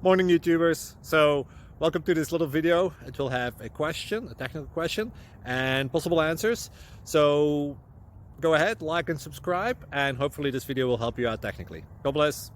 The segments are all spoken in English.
Morning YouTubers. So welcome to this little video. It will have a question, a technical question, and possible answers. So go ahead, like and subscribe, and hopefully this video will help you out technically. God bless.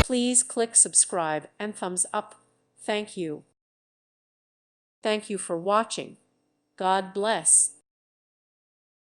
Please click subscribe and thumbs up. Thank you. Thank you for watching. God bless.